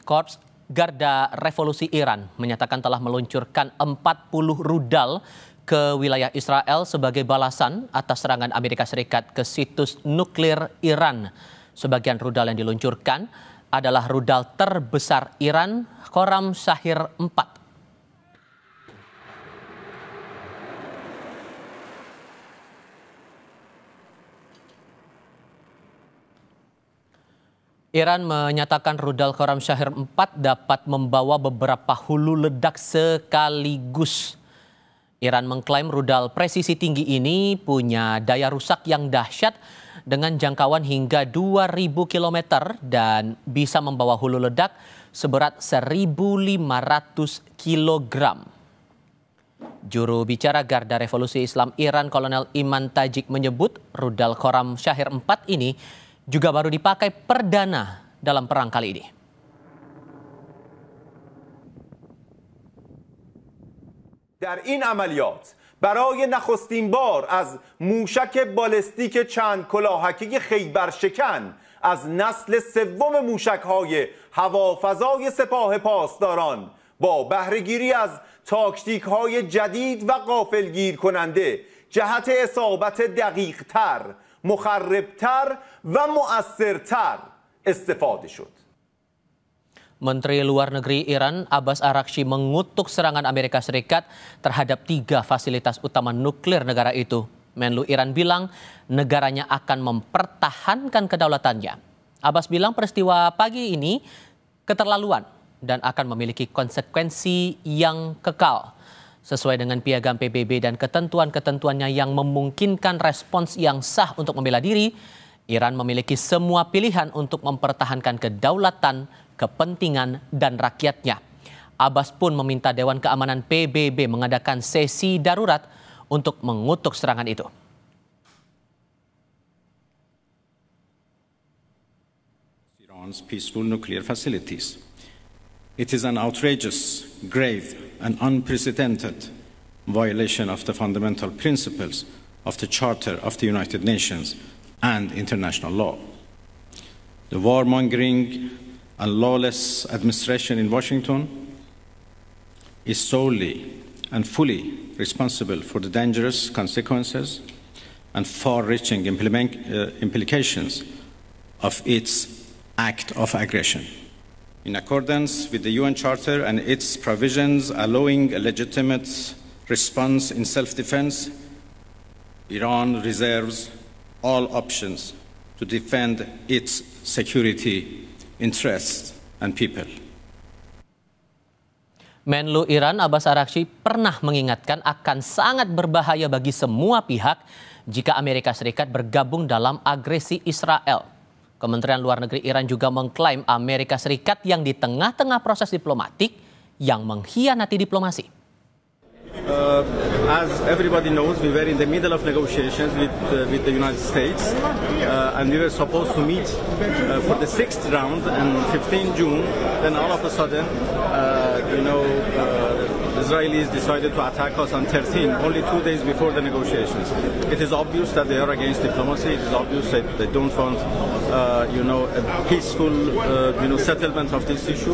Korps Garda Revolusi Iran menyatakan telah meluncurkan 40 rudal ke wilayah Israel sebagai balasan atas serangan Amerika Serikat ke situs nuklir Iran. Sebagian rudal yang diluncurkan adalah rudal terbesar Iran, Khorram Shahir 4. Iran menyatakan rudal Khorram Shahir 4 dapat membawa beberapa hulu ledak sekaligus. Iran mengklaim rudal presisi tinggi ini punya daya rusak yang dahsyat dengan jangkauan hingga 2.000 km dan bisa membawa hulu ledak seberat 1.500 kg. Juru bicara Garda Revolusi Islam Iran, Kolonel Iman Tajik menyebut rudal Khorram Shahir 4 ini juga baru dipakai perdana dalam perang kali ini. در این عملیات برای نخستین بار از موشک بالستیک چند کلاهکی خیبرشکن از نسل سوم موشک‌های هوافضای سپاه پاسداران با بهره‌گیری از تاکتیک‌های جدید و غافلگیر کننده جهت اصابت دقیق‌تر، مخربتر و مؤثرتر استفاده شد. Menteri Luar Negeri Iran Abbas Araghchi mengutuk serangan Amerika Serikat terhadap 3 fasilitas utama nuklir negara itu. Menlu Iran bilang negaranya akan mempertahankan kedaulatannya. Abbas bilang peristiwa pagi ini keterlaluan dan akan memiliki konsekuensi yang kekal. Sesuai dengan piagam PBB dan ketentuan-ketentuannya yang memungkinkan respons yang sah untuk membela diri, Iran memiliki semua pilihan untuk mempertahankan kedaulatan, kepentingan, dan rakyatnya. Abbas pun meminta Dewan Keamanan PBB mengadakan sesi darurat untuk mengutuk serangan itu. Iran's peaceful nuclear facilities. It is an outrageous, grave, and unprecedented violation of the fundamental principles of the Charter of the United Nations and international law. The warmongering and lawless administration in Washington is solely and fully responsible for the dangerous consequences and far-reaching implications of its act of aggression. In accordance with the UN Charter and its provisions allowing a legitimate response in self-defense, Iran reserves all options to defend its security, interests, and people. Menlu Iran Abbas Araghchi pernah mengingatkan akan sangat berbahaya bagi semua pihak jika Amerika Serikat bergabung dalam agresi Israel. Kementerian Luar Negeri Iran juga mengklaim Amerika Serikat yang di tengah-tengah proses diplomatik yang mengkhianati diplomasi. As everybody knows, we were in the middle of negotiations with the United States, and we were supposed to meet for the 6th round on 15 June. Then all of a sudden, the Israelis decided to attack us on 13, only 2 days before the negotiations. It is obvious that they are against diplomacy. It is obvious that they don't want, a peaceful, settlement of this issue.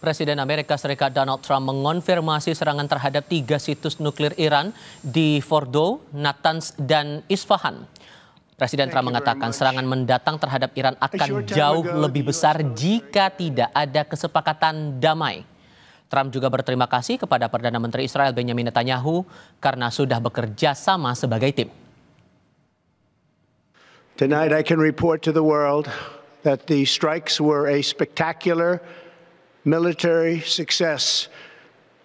Presiden Amerika Serikat Donald Trump mengonfirmasi serangan terhadap 3 situs nuklir Iran di Fordow, Natanz, dan Isfahan. Presiden Trump mengatakan serangan mendatang terhadap Iran akan jauh lebih besar jika tidak ada kesepakatan damai. Trump juga berterima kasih kepada Perdana Menteri Israel Benjamin Netanyahu karena sudah bekerja sama sebagai tim. Tonight I can report to the world that the strikes were a spectacular military success.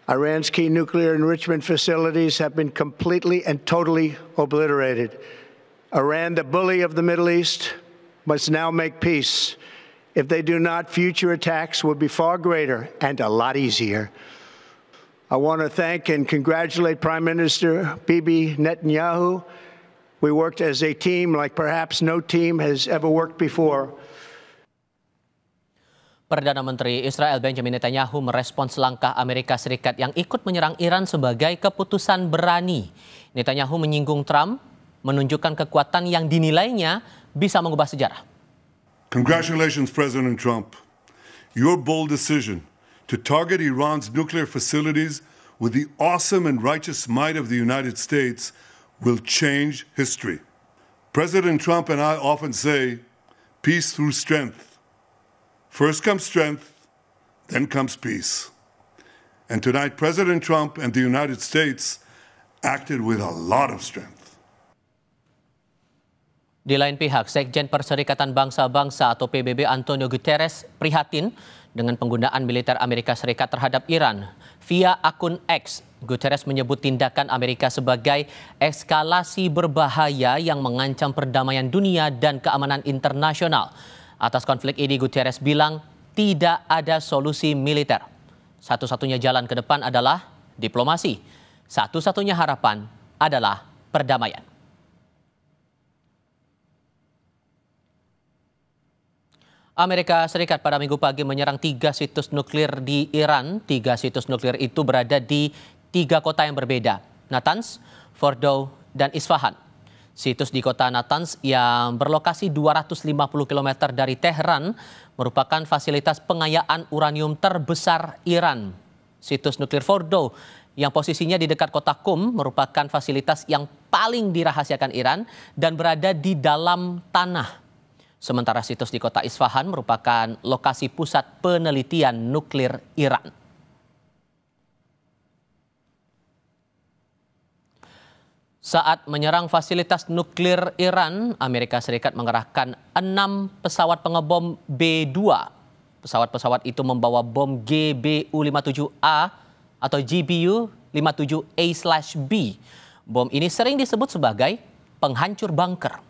Iran's key nuclear enrichment facilities have been completely and totally obliterated. Iran, the bully of the Middle East, must now make peace. If they do not, future attacks will be far greater and a lot easier. I want to thank and congratulate Prime Minister Bibi Netanyahu. We worked as a team like perhaps no team has ever worked before. Perdana Menteri Israel Benjamin Netanyahu merespons langkah Amerika Serikat yang ikut menyerang Iran sebagai keputusan berani. Netanyahu menyinggung Trump menunjukkan kekuatan yang dinilainya bisa mengubah sejarah. Congratulations, President Trump. Your bold decision to target Iran's nuclear facilities with the awesome and righteous might of the United States will change history. President Trump and I often say, peace through strength. First comes strength, then comes peace. And tonight, President Trump and the United States acted with a lot of strength. Di lain pihak, Sekjen Perserikatan Bangsa-Bangsa atau PBB Antonio Guterres prihatin dengan penggunaan militer Amerika Serikat terhadap Iran. Via akun X, Guterres menyebut tindakan Amerika sebagai eskalasi berbahaya yang mengancam perdamaian dunia dan keamanan internasional. Atas konflik ini, Guterres bilang tidak ada solusi militer. Satu-satunya jalan ke depan adalah diplomasi. Satu-satunya harapan adalah perdamaian. Amerika Serikat pada Minggu pagi menyerang 3 situs nuklir di Iran. 3 situs nuklir itu berada di 3 kota yang berbeda, Natanz, Fordow, dan Isfahan. Situs di kota Natanz yang berlokasi 250 km dari Teheran merupakan fasilitas pengayaan uranium terbesar Iran. Situs nuklir Fordow yang posisinya di dekat kota Qum merupakan fasilitas yang paling dirahasiakan Iran dan berada di dalam tanah. Sementara situs di kota Isfahan merupakan lokasi pusat penelitian nuklir Iran. Saat menyerang fasilitas nuklir Iran, Amerika Serikat mengerahkan 6 pesawat pengebom B-2. Pesawat-pesawat itu membawa bom GBU-57A atau GBU-57A/B. Bom ini sering disebut sebagai penghancur bunker.